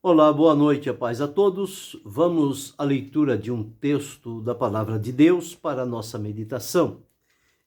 Olá, boa noite, a paz a todos. Vamos à leitura de um texto da Palavra de Deus para a nossa meditação.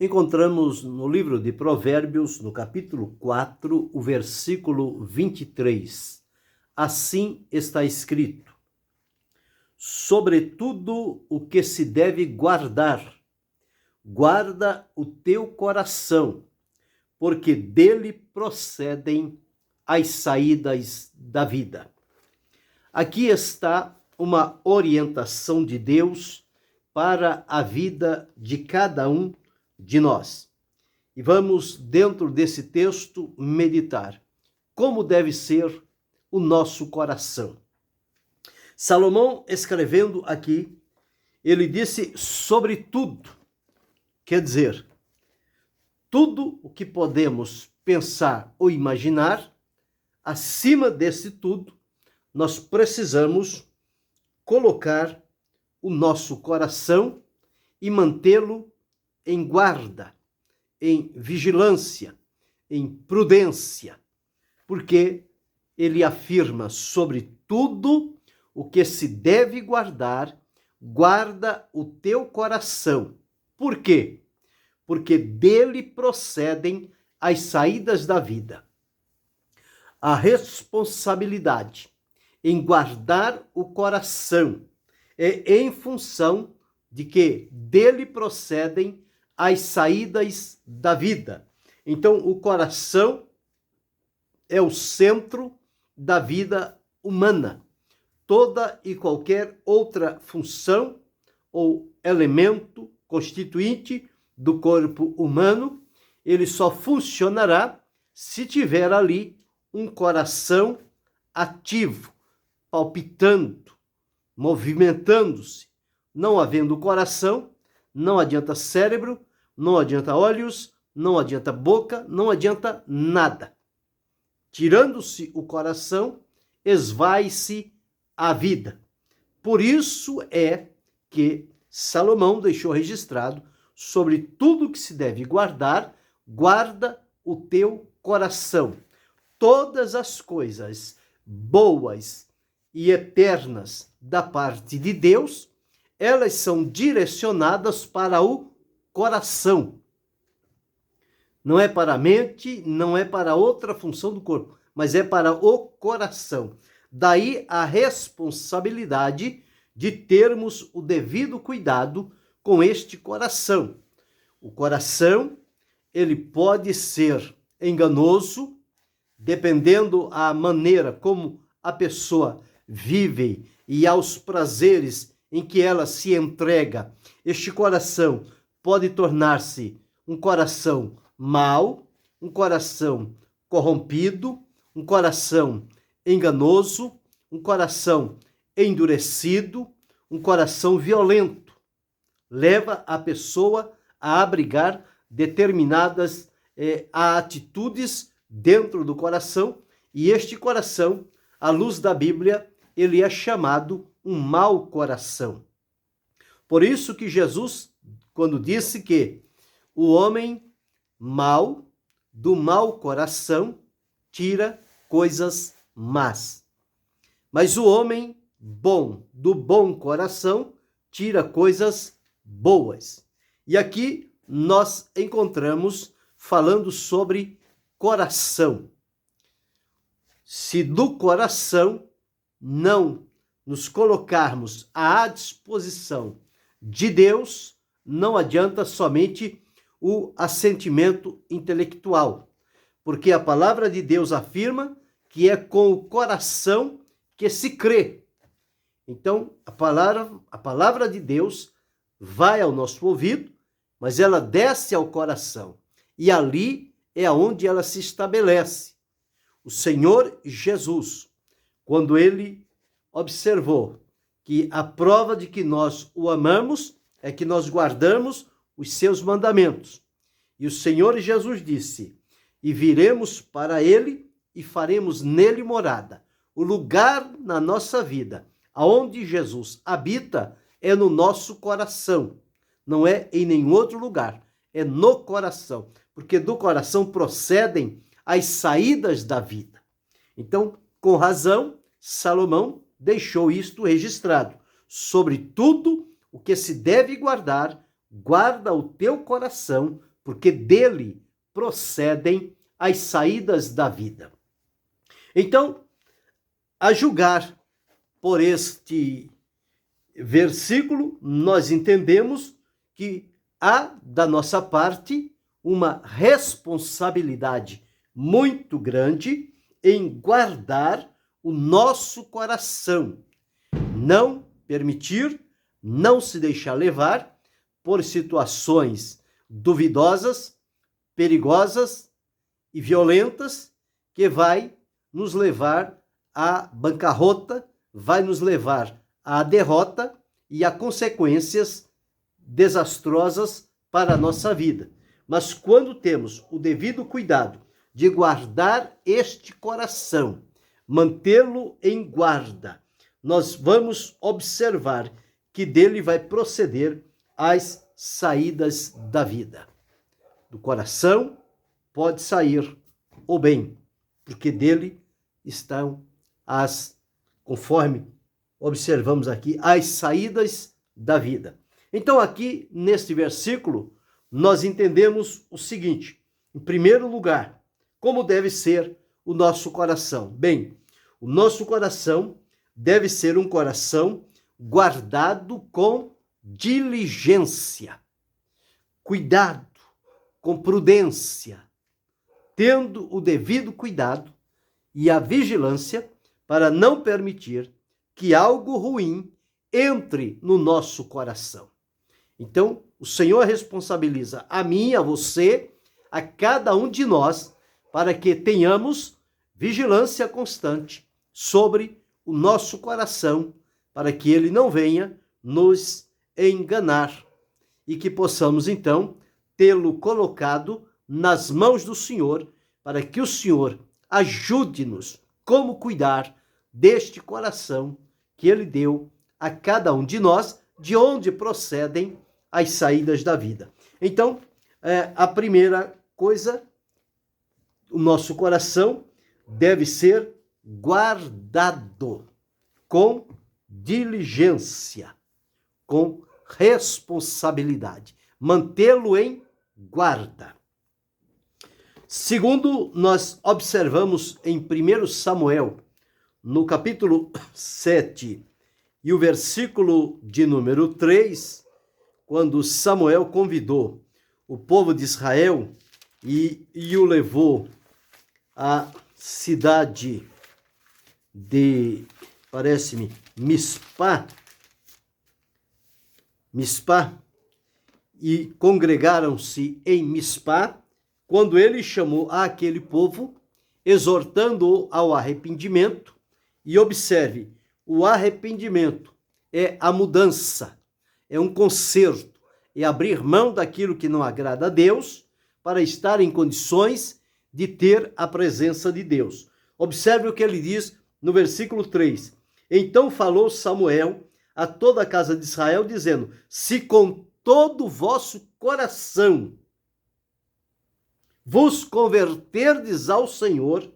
Encontramos no livro de Provérbios, no capítulo 4, o versículo 23. Assim está escrito: sobretudo o que se deve guardar, guarda o teu coração, porque dele procedem as saídas da vida. Aqui está uma orientação de Deus para a vida de cada um de nós. E vamos, dentro desse texto, meditar como deve ser o nosso coração. Salomão, escrevendo aqui, ele disse sobre tudo, quer dizer, tudo o que podemos pensar ou imaginar, acima desse tudo, nós precisamos colocar o nosso coração e mantê-lo em guarda, em vigilância, em prudência, porque ele afirma sobre tudo o que se deve guardar, guarda o teu coração. Por quê? Porque dele procedem as saídas da vida. A responsabilidade em guardar o coração é em função de que dele procedem as saídas da vida. Então, o coração é o centro da vida humana. Toda e qualquer outra função ou elemento constituinte do corpo humano, ele só funcionará se tiver ali um coração ativo, palpitando, movimentando-se. Não havendo coração, não adianta cérebro, não adianta olhos, não adianta boca, não adianta nada. Tirando-se o coração, esvai-se a vida. Por isso é que Salomão deixou registrado: sobre tudo que se deve guardar, guarda o teu coração. Todas as coisas boas e eternas da parte de Deus, elas são direcionadas para o coração. Não é para a mente, não é para outra função do corpo, mas é para o coração. Daí a responsabilidade de termos o devido cuidado com este coração. O coração, ele pode ser enganoso, dependendo a maneira como a pessoa vive e aos prazeres em que ela se entrega. Este coração pode tornar-se um coração mau, um coração corrompido, um coração enganoso, um coração endurecido, um coração violento. Leva a pessoa a abrigar determinadas atitudes dentro do coração, e este coração, à luz da Bíblia, ele é chamado um mau coração. Por isso que Jesus, quando disse que o homem mau, do mau coração, tira coisas más, mas o homem bom, do bom coração, tira coisas boas. E aqui nós encontramos falando sobre coração. Se do coração não nos colocarmos à disposição de Deus, não adianta somente o assentimento intelectual, porque a palavra de Deus afirma que é com o coração que se crê. Então, a palavra de Deus vai ao nosso ouvido, mas ela desce ao coração, e ali é onde ela se estabelece. O Senhor Jesus, quando ele observou que a prova de que nós o amamos é que nós guardamos os seus mandamentos. E o Senhor Jesus disse: e viremos para ele e faremos nele morada. O lugar na nossa vida, aonde Jesus habita, é no nosso coração. Não é em nenhum outro lugar, é no coração. Porque do coração procedem as saídas da vida. Então, com razão, Salomão deixou isto registrado. Sobre tudo o que se deve guardar, guarda o teu coração, porque dele procedem as saídas da vida. Então, a julgar por este versículo, nós entendemos que há da nossa parte uma responsabilidade muito grande em guardar o nosso coração, não permitir, não se deixar levar por situações duvidosas, perigosas e violentas que vai nos levar à bancarrota, vai nos levar à derrota e a consequências desastrosas para a nossa vida. Mas quando temos o devido cuidado de guardar este coração, mantê-lo em guarda, nós vamos observar que dele vai proceder as saídas da vida. Do coração pode sair o bem, porque dele estão conforme observamos aqui, as saídas da vida. Então aqui, neste versículo, nós entendemos o seguinte: em primeiro lugar, como deve ser o nosso coração? Bem, o nosso coração deve ser um coração guardado com diligência, cuidado, com prudência, tendo o devido cuidado e a vigilância para não permitir que algo ruim entre no nosso coração. Então, o Senhor responsabiliza a mim, a você, a cada um de nós, para que tenhamos vigilância constante sobre o nosso coração, para que ele não venha nos enganar e que possamos, então, tê-lo colocado nas mãos do Senhor, para que o Senhor ajude-nos como cuidar deste coração que ele deu a cada um de nós, de onde procedem as saídas da vida. Então, a primeira coisa, o nosso coração deve ser guardado com diligência, com responsabilidade, mantê-lo em guarda. Segundo, nós observamos em 1 Samuel, no capítulo 7 e o versículo de número 3, quando Samuel convidou o povo de Israel e o levou à cidade de, parece-me, Mispá, e congregaram-se em Mispá, quando ele chamou aquele povo, exortando-o ao arrependimento. E observe, o arrependimento é a mudança, é um conserto, é abrir mão daquilo que não agrada a Deus para estar em condições de ter a presença de Deus. Observe o que ele diz no versículo 3. Então falou Samuel a toda a casa de Israel, dizendo: se com todo o vosso coração vos converterdes ao Senhor,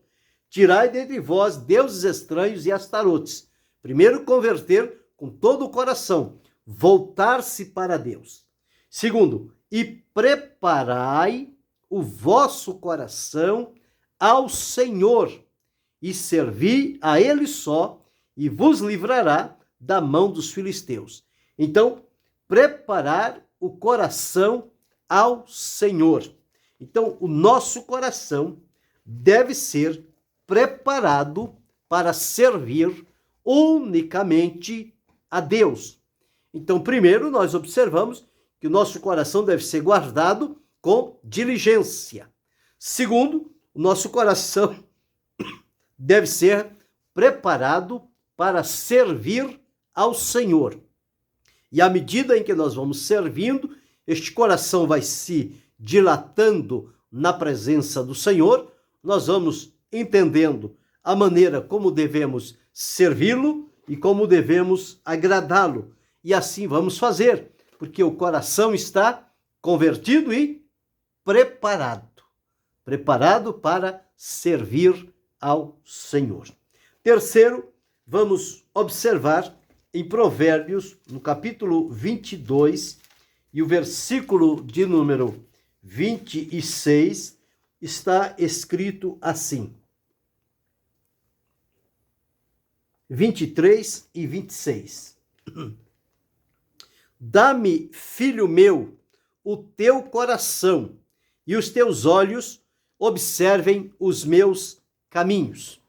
tirai dentre vós deuses estranhos e astarotes. Primeiro, converter com todo o coração, voltar-se para Deus. Segundo, e preparai o vosso coração ao Senhor, e servi a Ele só, e vos livrará da mão dos filisteus. Então, preparar o coração ao Senhor. Então, o nosso coração deve ser preparado para servir unicamente a Deus. Então, primeiro, nós observamos que o nosso coração deve ser guardado com diligência. Segundo, o nosso coração deve ser preparado para servir ao Senhor. E à medida em que nós vamos servindo, este coração vai se dilatando na presença do Senhor, nós vamos entendendo a maneira como devemos servi-lo e como devemos agradá-lo. E assim vamos fazer, porque o coração está convertido e preparado para servir ao Senhor. Terceiro, vamos observar em Provérbios, no capítulo 22, e o versículo de número 26, está escrito assim. 23 e 26. Dá-me, filho meu, o teu coração, e os teus olhos observem os meus caminhos.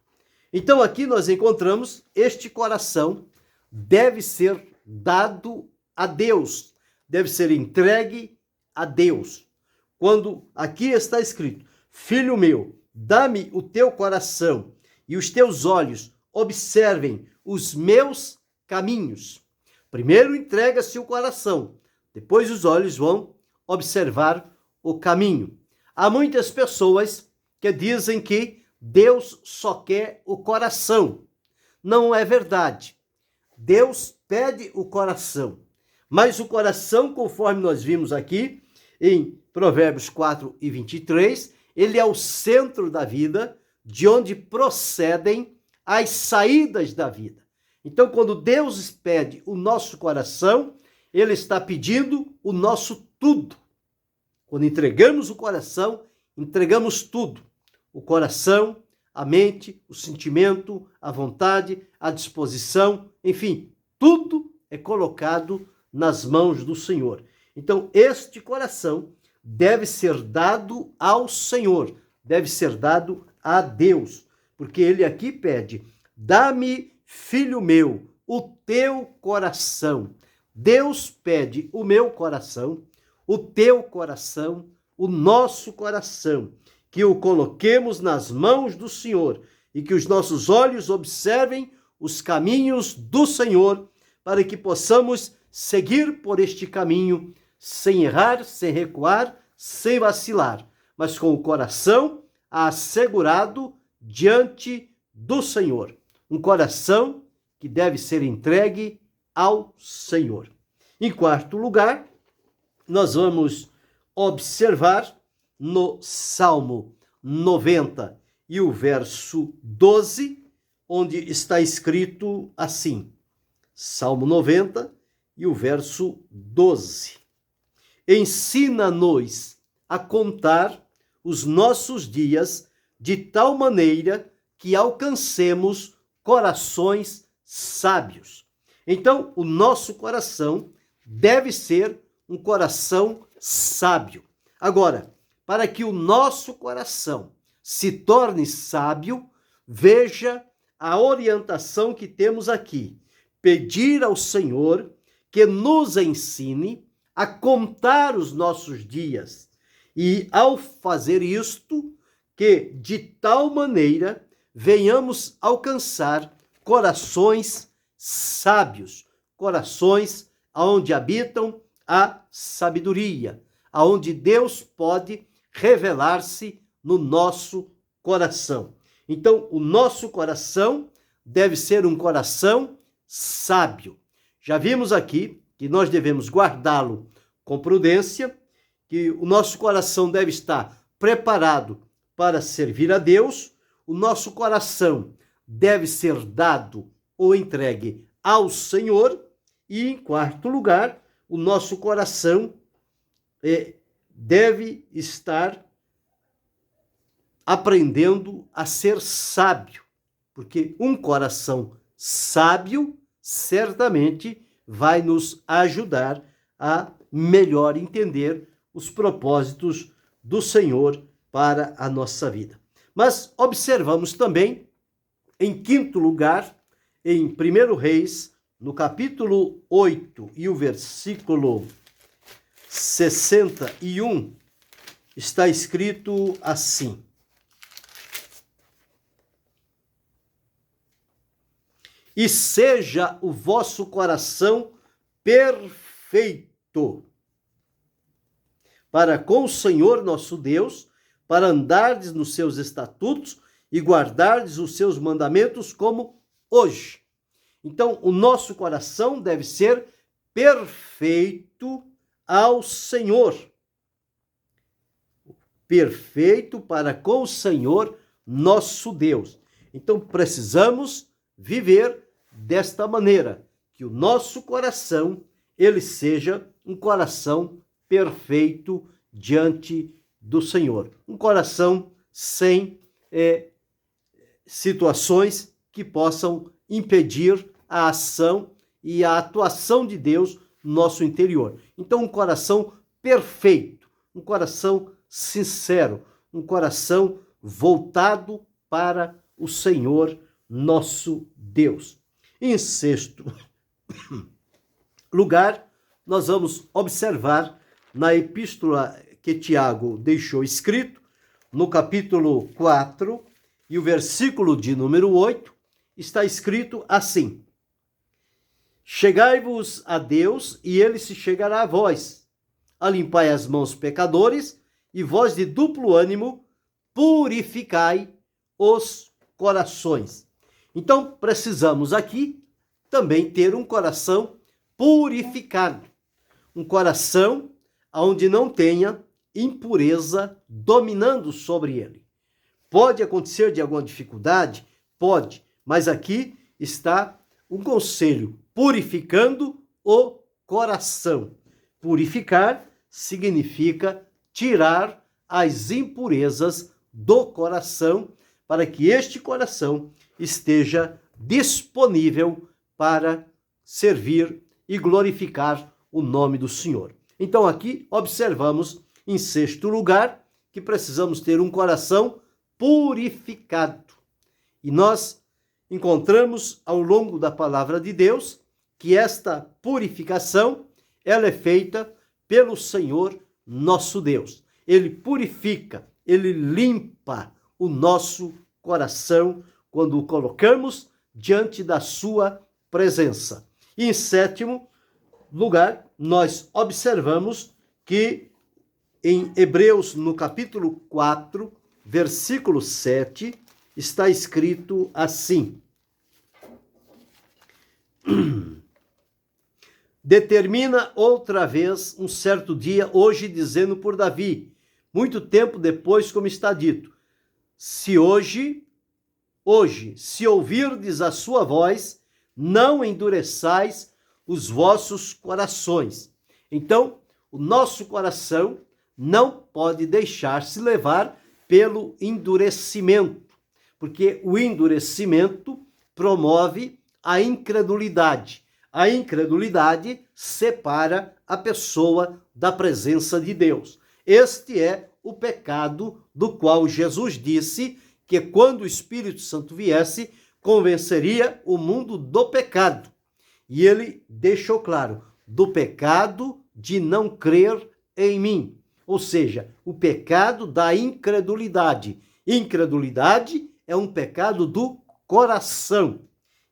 Então aqui nós encontramos este coração deve ser dado a Deus, deve ser entregue a Deus. Quando aqui está escrito, filho meu, dá-me o teu coração e os teus olhos observem os meus caminhos. Primeiro entrega-se o coração, depois os olhos vão observar o caminho. Há muitas pessoas que dizem que Deus só quer o coração. Não é verdade. Deus pede o coração, mas o coração, conforme nós vimos aqui em Provérbios 4 e 23, ele é o centro da vida, de onde procedem as saídas da vida. Então, quando Deus pede o nosso coração, ele está pedindo o nosso tudo. Quando entregamos o coração, entregamos tudo. O coração, a mente, o sentimento, a vontade, a disposição, enfim, tudo é colocado nas mãos do Senhor. Então, este coração deve ser dado ao Senhor, deve ser dado a Deus, porque ele aqui pede, dá-me, filho meu, o teu coração. Deus pede o meu coração, o teu coração, o nosso coração, que o coloquemos nas mãos do Senhor e que os nossos olhos observem os caminhos do Senhor, para que possamos seguir por este caminho sem errar, sem recuar, sem vacilar, mas com o coração assegurado diante do Senhor. Um coração que deve ser entregue ao Senhor. Em quarto lugar, nós vamos observar no Salmo 90 e o verso 12, onde está escrito assim, Salmo 90 e o verso 12. Ensina-nos a contar os nossos dias de tal maneira que alcancemos corações sábios. Então, o nosso coração deve ser um coração sábio. Agora, para que o nosso coração se torne sábio, veja a orientação que temos aqui. Pedir ao Senhor que nos ensine a contar os nossos dias. E ao fazer isto, que de tal maneira venhamos alcançar corações sábios, corações onde habitam a sabedoria, aonde Deus pode revelar-se no nosso coração. Então, o nosso coração deve ser um coração sábio. Já vimos aqui que nós devemos guardá-lo com prudência, que o nosso coração deve estar preparado para servir a Deus, o nosso coração deve ser dado ou entregue ao Senhor, e, em quarto lugar, o nosso coração deve estar aprendendo a ser sábio, porque um coração sábio certamente vai nos ajudar a melhor entender os propósitos do Senhor para a nossa vida. Mas observamos também, em quinto lugar, em 1 Reis, no capítulo 8 e o versículo 61, está escrito assim: e seja o vosso coração perfeito para com o Senhor nosso Deus, para andardes nos seus estatutos e guardardes os seus mandamentos como hoje. Então, o nosso coração deve ser perfeito ao Senhor. Perfeito para com o Senhor nosso Deus. Então, precisamos viver desta maneira, que o nosso coração, ele seja um coração perfeito diante do Senhor. Um coração sem situações que possam impedir a ação e a atuação de Deus no nosso interior. Então, um coração perfeito, um coração sincero, um coração voltado para o Senhor nosso Deus. Em sexto lugar, nós vamos observar na epístola que Tiago deixou escrito, no capítulo 4, e o versículo de número 8, está escrito assim: chegai-vos a Deus, e ele se chegará a vós. Alimpai as mãos, pecadores, e vós de duplo ânimo, purificai os corações. Então, precisamos aqui também ter um coração purificado. Um coração onde não tenha impureza dominando sobre ele. Pode acontecer de alguma dificuldade? Pode, mas aqui está um conselho: purificando o coração. Purificar significa tirar as impurezas do coração, para que este coração esteja disponível para servir e glorificar o nome do Senhor. Então aqui observamos, em sexto lugar, que precisamos ter um coração purificado. E nós encontramos ao longo da palavra de Deus que esta purificação, ela é feita pelo Senhor nosso Deus. Ele purifica, ele limpa o nosso coração quando o colocamos diante da sua presença. E em sétimo lugar, nós observamos que em Hebreus, no capítulo 4, versículo 7, está escrito assim: determina outra vez um certo dia, hoje, dizendo por Davi, muito tempo depois, como está dito, se hoje, se ouvirdes a sua voz, não endureçais os vossos corações. Então, o nosso coração não pode deixar-se levar pelo endurecimento, porque o endurecimento promove a incredulidade. A incredulidade separa a pessoa da presença de Deus. Este é o pecado do qual Jesus disse que quando o Espírito Santo viesse, convenceria o mundo do pecado. E ele deixou claro, do pecado de não crer em mim. Ou seja, o pecado da incredulidade. Incredulidade é um pecado do coração.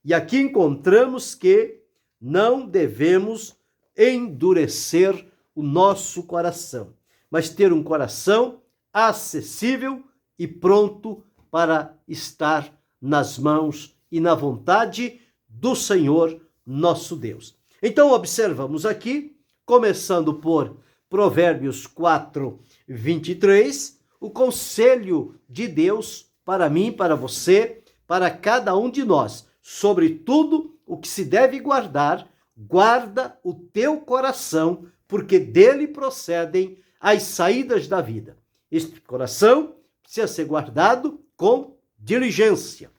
E aqui encontramos que não devemos endurecer o nosso coração, mas ter um coração acessível e pronto para estar nas mãos e na vontade do Senhor nosso Deus. Então observamos aqui, começando por Provérbios 4, 23, o conselho de Deus para mim, para você, para cada um de nós. Sobre tudo o que se deve guardar, guarda o teu coração, porque dele procedem as saídas da vida. Este coração precisa ser guardado com diligência.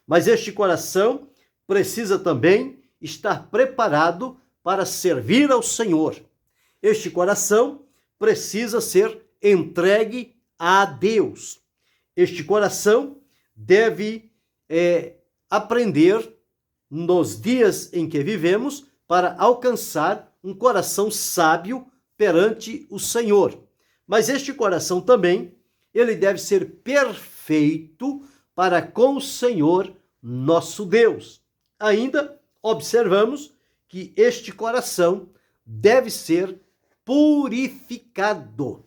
Mas este coração precisa também estar preparado para servir ao Senhor. Este coração precisa ser entregue a Deus. Este coração deve aprender nos dias em que vivemos para alcançar um coração sábio perante o Senhor. Mas este coração também, ele deve ser perfeito para com o Senhor nosso Deus. Ainda observamos que este coração deve ser purificado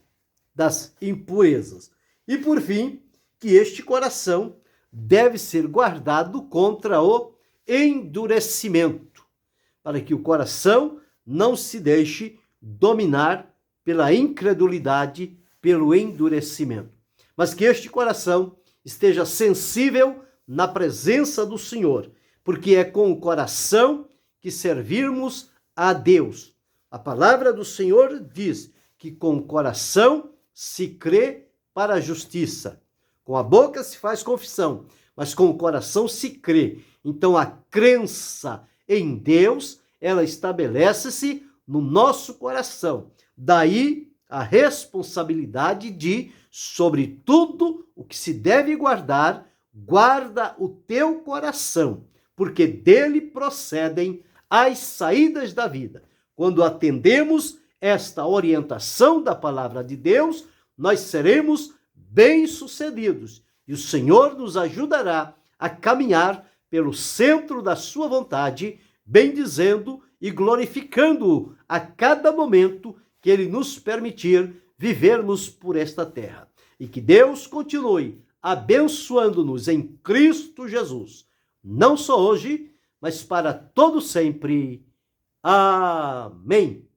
das impurezas. E por fim, que este coração deve ser guardado contra o endurecimento, para que o coração não se deixe dominar pela incredulidade, pelo endurecimento, mas que este coração esteja sensível na presença do Senhor, porque é com o coração que servirmos a Deus. A palavra do Senhor diz que com o coração se crê para a justiça. Com a boca se faz confissão, mas com o coração se crê. Então a crença em Deus, ela estabelece-se no nosso coração. Daí a responsabilidade de, sobre tudo o que se deve guardar, guarda o teu coração, porque dele procedem as saídas da vida. Quando atendemos esta orientação da palavra de Deus, nós seremos bem-sucedidos e o Senhor nos ajudará a caminhar pelo centro da sua vontade, bendizendo e glorificando-o a cada momento que ele nos permitir vivermos por esta terra. E que Deus continue abençoando-nos em Cristo Jesus, não só hoje, mas para todo sempre. Amém.